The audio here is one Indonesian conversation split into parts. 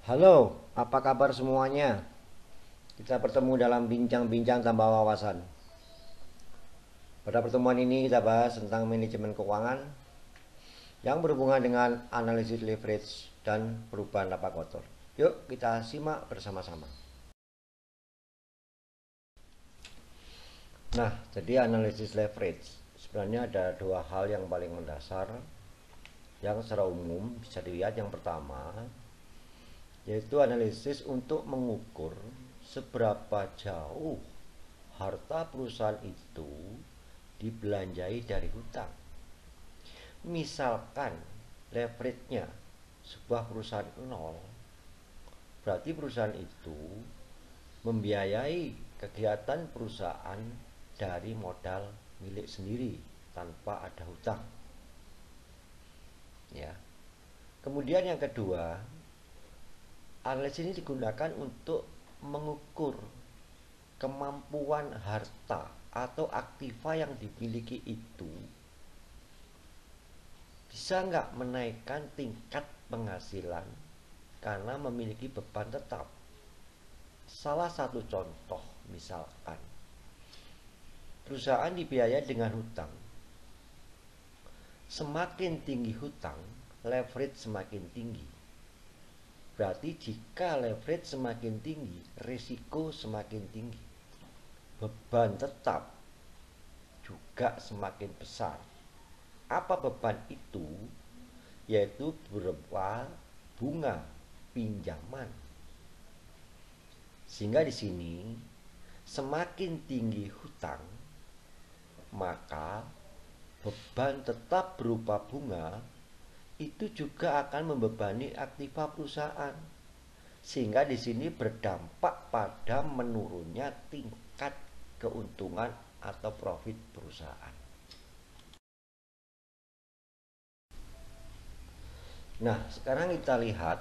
Halo, apa kabar semuanya? Kita bertemu dalam bincang-bincang tambah wawasan. Pada pertemuan ini kita bahas tentang manajemen keuangan yang berhubungan dengan analisis leverage dan perubahan laba kotor. Yuk kita simak bersama-sama. Nah, jadi analisis leverage sebenarnya ada dua hal yang paling mendasar yang secara umum bisa dilihat. Yang pertama yaitu analisis untuk mengukur seberapa jauh harta perusahaan itu dibelanjai dari hutang. Misalkan leverage-nya sebuah perusahaan nol, berarti perusahaan itu membiayai kegiatan perusahaan dari modal milik sendiri tanpa ada hutang. Ya. Kemudian yang kedua, analisis ini digunakan untuk mengukur kemampuan harta atau aktiva yang dimiliki itu bisa nggak menaikkan tingkat penghasilan karena memiliki beban tetap. Salah satu contoh misalkan perusahaan dibiayai dengan hutang. Semakin tinggi hutang, leverage semakin tinggi. Berarti jika leverage semakin tinggi, risiko semakin tinggi. Beban tetap juga semakin besar. Apa beban itu? Yaitu berupa bunga pinjaman. Sehingga di sini semakin tinggi hutang, maka beban tetap berupa bunga itu juga akan membebani aktiva perusahaan. Sehingga di sini berdampak pada menurunnya tingkat keuntungan atau profit perusahaan. Nah, sekarang kita lihat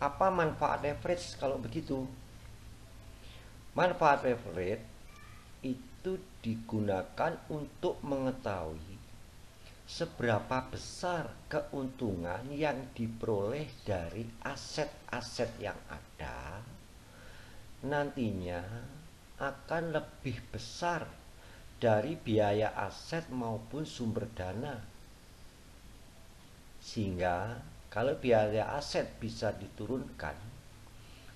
apa manfaat leverage kalau begitu. Manfaat leverage itu digunakan untuk mengetahui seberapa besar keuntungan yang diperoleh dari aset-aset yang ada nantinya akan lebih besar dari biaya aset maupun sumber dana. Sehingga kalau biaya aset bisa diturunkan,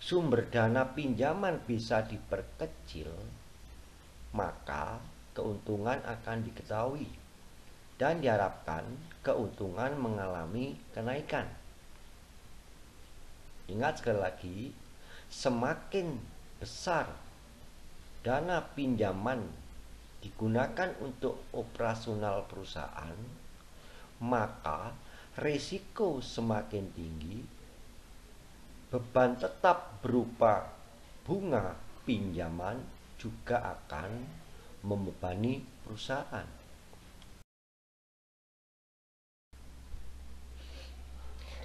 sumber dana pinjaman bisa diperkecil, maka keuntungan akan diketahui dan diharapkan keuntungan mengalami kenaikan. Ingat sekali lagi, semakin besar dana pinjaman digunakan untuk operasional perusahaan, maka risiko semakin tinggi, beban tetap berupa bunga pinjaman juga akan membebani perusahaan.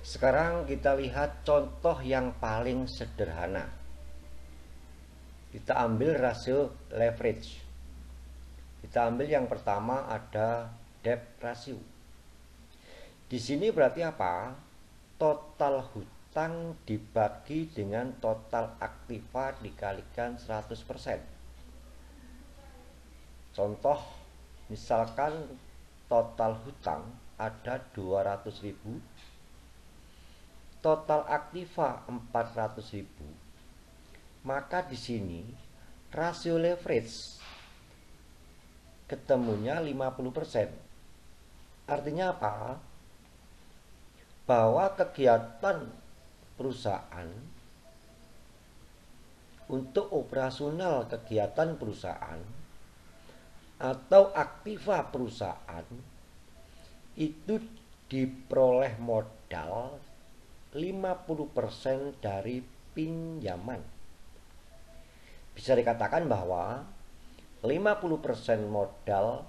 Sekarang kita lihat contoh yang paling sederhana. Kita ambil rasio leverage. Kita ambil yang pertama ada debt ratio. Di sini berarti apa? Total hutang dibagi dengan total aktiva dikalikan 100%. Contoh, misalkan total hutang ada 200.000, total aktiva 400.000, maka di sini rasio leverage ketemunya 50%. Artinya apa? Bahwa kegiatan perusahaan untuk operasional kegiatan perusahaan atau aktiva perusahaan itu diperoleh modal 50% dari pinjaman. Bisa dikatakan bahwa 50% modal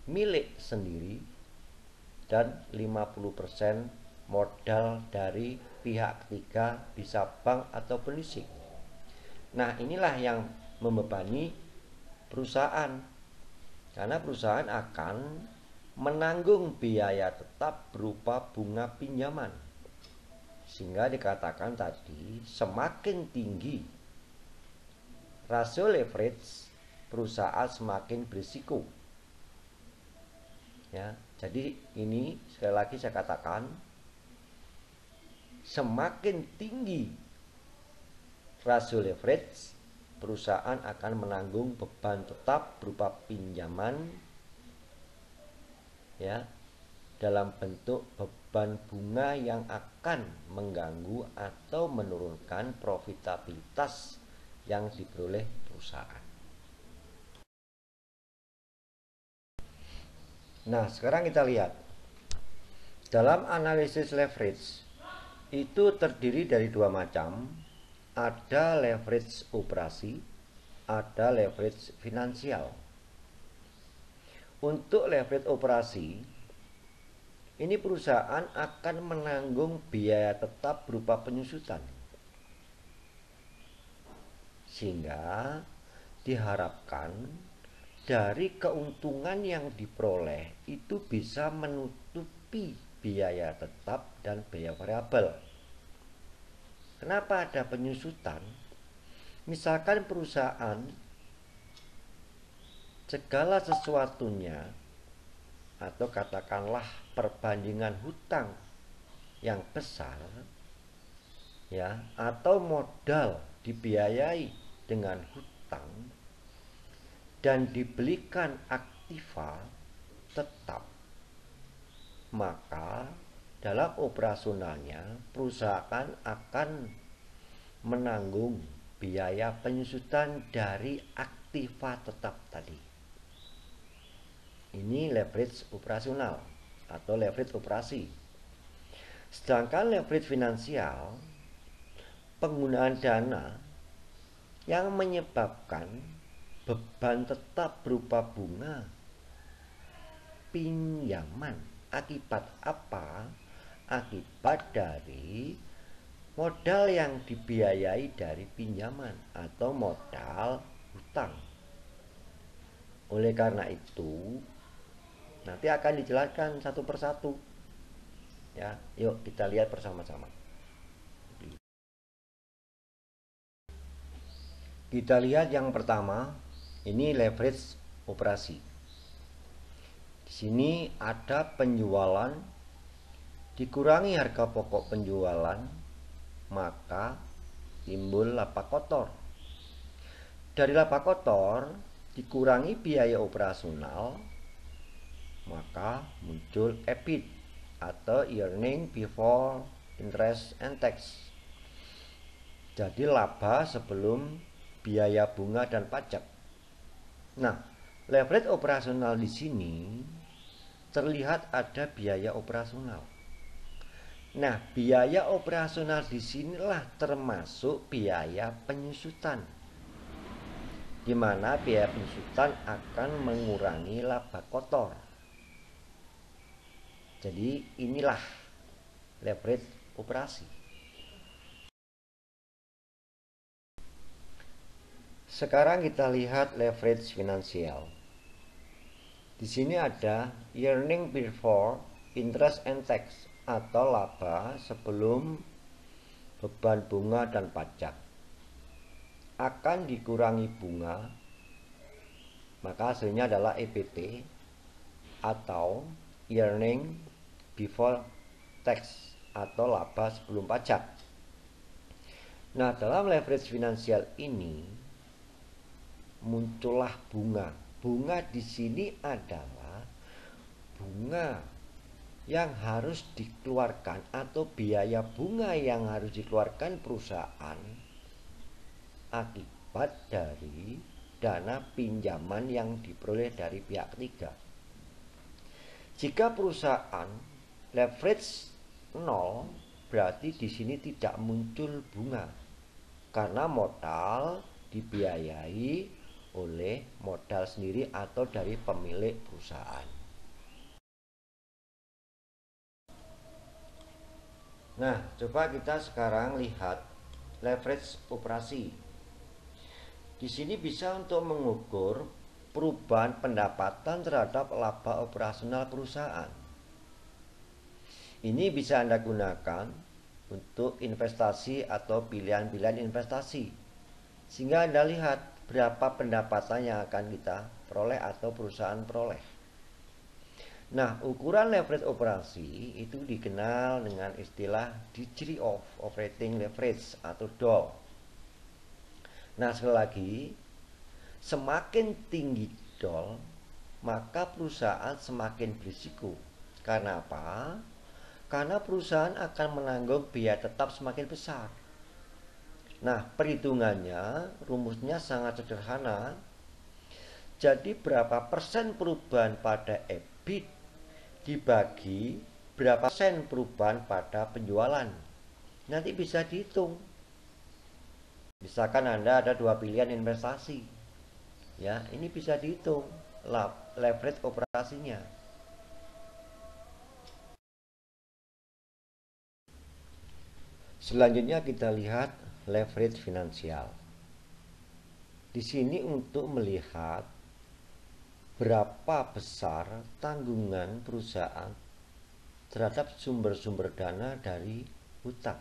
milik sendiri dan 50% modal dari pihak ketiga, bisa bank atau pelisik. Nah, inilah yang membebani perusahaan, karena perusahaan akan menanggung biaya tetap berupa bunga pinjaman. Sehingga dikatakan tadi semakin tinggi rasio leverage, perusahaan semakin berisiko. Ya, jadi ini sekali lagi saya katakan, semakin tinggi rasio leverage, perusahaan akan menanggung beban tetap berupa pinjaman, ya, dalam bentuk beban bunga yang akan mengganggu atau menurunkan profitabilitas yang diperoleh perusahaan. Nah, sekarang kita lihat dalam analisis leverage itu terdiri dari dua macam. Ada leverage operasi, ada leverage finansial. Untuk leverage operasi, ini perusahaan akan menanggung biaya tetap berupa penyusutan, sehingga diharapkan dari keuntungan yang diperoleh itu bisa menutupi biaya tetap dan biaya variabel. Kenapa ada penyusutan? Misalkan perusahaan segala sesuatunya, atau katakanlah perbandingan hutang yang besar, ya, atau modal dibiayai dengan hutang dan dibelikan aktiva tetap, maka dalam operasionalnya perusahaan akan menanggung biaya penyusutan dari aktiva tetap tadi. Ini leverage operasional atau leverage operasi. Sedangkan leverage finansial, penggunaan dana yang menyebabkan beban tetap berupa bunga pinjaman. Akibat apa? Akibat dari modal yang dibiayai dari pinjaman atau modal hutang. Oleh karena itu, nanti akan dijelaskan satu persatu. Ya, yuk kita lihat bersama-sama. Kita lihat yang pertama, ini leverage operasi. Di sini ada penjualan dikurangi harga pokok penjualan, maka timbul laba kotor. Dari laba kotor dikurangi biaya operasional, maka muncul EBIT atau earning before interest and tax. Jadi laba sebelum biaya bunga dan pajak. Nah, leverage operasional di sini terlihat ada biaya operasional. Nah, biaya operasional di sinilah termasuk biaya penyusutan, di mana biaya penyusutan akan mengurangi laba kotor. Jadi inilah leverage operasi. Sekarang kita lihat leverage finansial. Di sini ada earning before interest and tax atau laba sebelum beban bunga dan pajak. Akan dikurangi bunga, maka hasilnya adalah EBT atau earning before tax atau laba sebelum pajak. Nah, dalam leverage finansial ini muncullah bunga. Bunga di sini adalah bunga yang harus dikeluarkan atau biaya bunga yang harus dikeluarkan perusahaan akibat dari dana pinjaman yang diperoleh dari pihak ketiga. Jika perusahaan leverage 0, berarti di sini tidak muncul bunga karena modal dibiayai oleh modal sendiri atau dari pemilik perusahaan. Nah, coba kita sekarang lihat leverage operasi. Di sini bisa untuk mengukur perubahan pendapatan terhadap laba operasional perusahaan. Ini bisa Anda gunakan untuk investasi atau pilihan-pilihan investasi, sehingga Anda lihat berapa pendapatan yang akan kita peroleh atau perusahaan peroleh. Nah, ukuran leverage operasi itu dikenal dengan istilah Degree of Operating Leverage atau DOL. Nah, sekali lagi, semakin tinggi DOL, maka perusahaan semakin berisiko. Karena apa? Karena perusahaan akan menanggung biaya tetap semakin besar. Nah, perhitungannya, rumusnya sangat sederhana. Jadi berapa persen perubahan pada EBIT dibagi berapa persen perubahan pada penjualan. Nanti bisa dihitung. Misalkan Anda ada dua pilihan investasi. Ya, ini bisa dihitung leverage operasinya. Selanjutnya kita lihat leverage finansial. Di sini untuk melihat berapa besar tanggungan perusahaan terhadap sumber-sumber dana dari hutang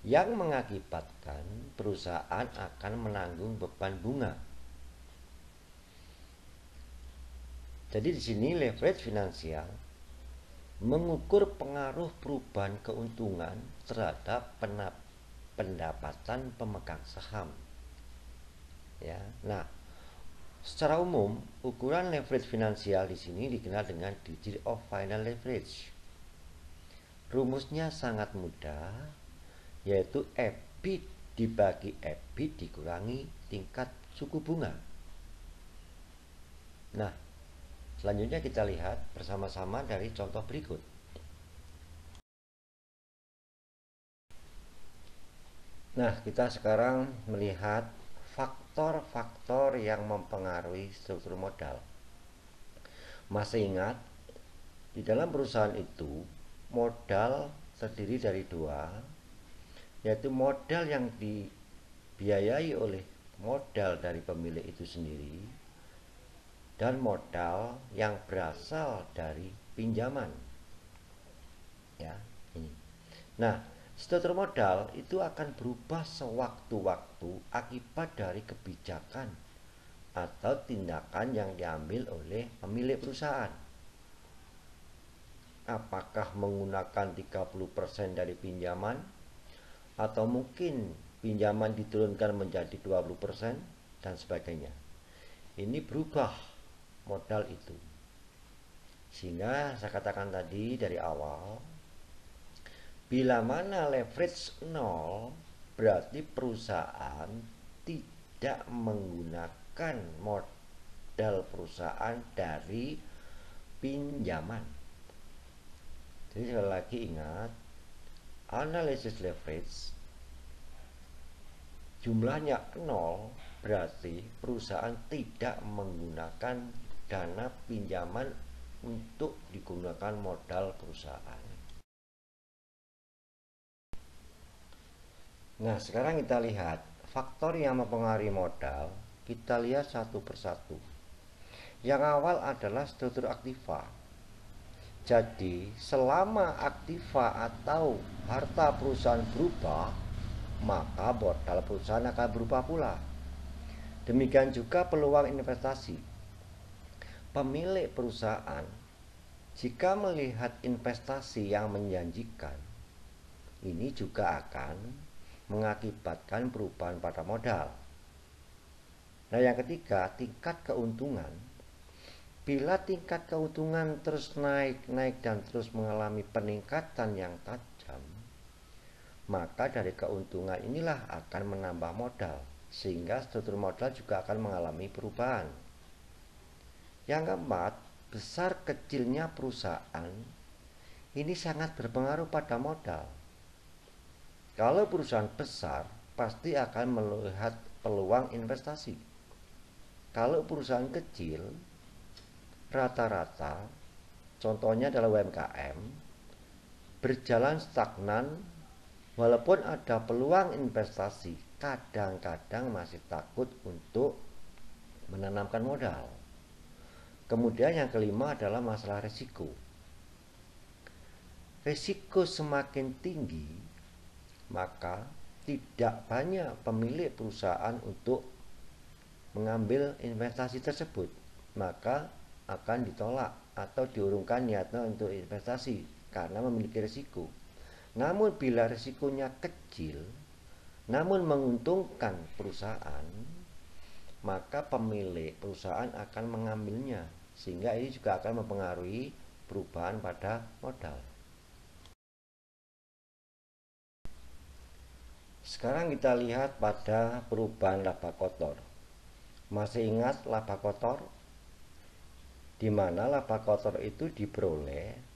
yang mengakibatkan perusahaan akan menanggung beban bunga. Jadi di sini leverage finansial mengukur pengaruh perubahan keuntungan terhadap pendapatan pemegang saham. Ya, nah, secara umum ukuran leverage finansial di sini dikenal dengan degree of final leverage. Rumusnya sangat mudah, yaitu EBIT dibagi EBIT dikurangi tingkat suku bunga. Nah, selanjutnya kita lihat bersama-sama dari contoh berikut. Nah, kita sekarang melihat faktor-faktor yang mempengaruhi struktur modal. Masih ingat, di dalam perusahaan itu modal terdiri dari dua, yaitu modal yang dibiayai oleh modal dari pemilik itu sendiri dan modal yang berasal dari pinjaman. Ya, ini. Nah, struktur modal itu akan berubah sewaktu-waktu akibat dari kebijakan atau tindakan yang diambil oleh pemilik perusahaan. Apakah menggunakan 30% dari pinjaman, atau mungkin pinjaman diturunkan menjadi 20% dan sebagainya. Ini berubah modal itu. Sehingga saya katakan tadi dari awal, bila mana leverage 0, berarti perusahaan tidak menggunakan modal perusahaan dari pinjaman. Jadi sekali lagi ingat, analisis leverage jumlahnya 0 berarti perusahaan tidak menggunakan dana pinjaman untuk digunakan modal perusahaan. Nah, sekarang kita lihat faktor yang mempengaruhi modal. Kita lihat satu persatu. Yang awal adalah struktur aktiva. Jadi, selama aktiva atau harta perusahaan berubah, maka modal perusahaan akan berubah pula. Demikian juga peluang investasi. Pemilik perusahaan jika melihat investasi yang menjanjikan, ini juga akan mengakibatkan perubahan pada modal. Nah, yang ketiga, tingkat keuntungan. Bila tingkat keuntungan terus naik dan terus mengalami peningkatan yang tajam, maka dari keuntungan inilah akan menambah modal, sehingga struktur modal juga akan mengalami perubahan. Yang keempat, besar kecilnya perusahaan ini sangat berpengaruh pada modal. Kalau perusahaan besar, pasti akan melihat peluang investasi. Kalau perusahaan kecil, rata-rata, contohnya adalah UMKM, berjalan stagnan, walaupun ada peluang investasi, kadang-kadang masih takut untuk menanamkan modal. Kemudian yang kelima adalah masalah risiko. risiko semakin tinggi, maka tidak banyak pemilik perusahaan untuk mengambil investasi tersebut, maka akan ditolak atau diurungkan niatnya untuk investasi karena memiliki risiko. Namun bila risikonya kecil namun menguntungkan perusahaan, maka pemilik perusahaan akan mengambilnya, sehingga ini juga akan mempengaruhi perubahan pada modal. Sekarang kita lihat pada perubahan laba kotor. Masih ingat laba kotor? Di mana laba kotor itu diperoleh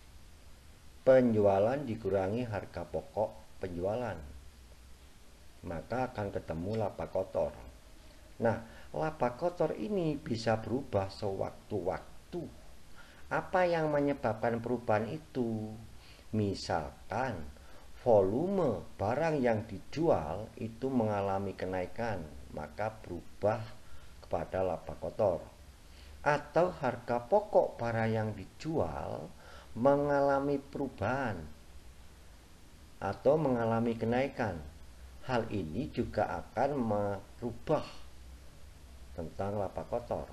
penjualan dikurangi harga pokok penjualan, maka akan ketemu laba kotor. Nah, laba kotor ini bisa berubah sewaktu-waktu. Apa yang menyebabkan perubahan itu? Misalkan volume barang yang dijual itu mengalami kenaikan, maka berubah kepada laba kotor. Atau harga pokok barang yang dijual mengalami perubahan atau mengalami kenaikan. Hal ini juga akan merubah tentang laba kotor.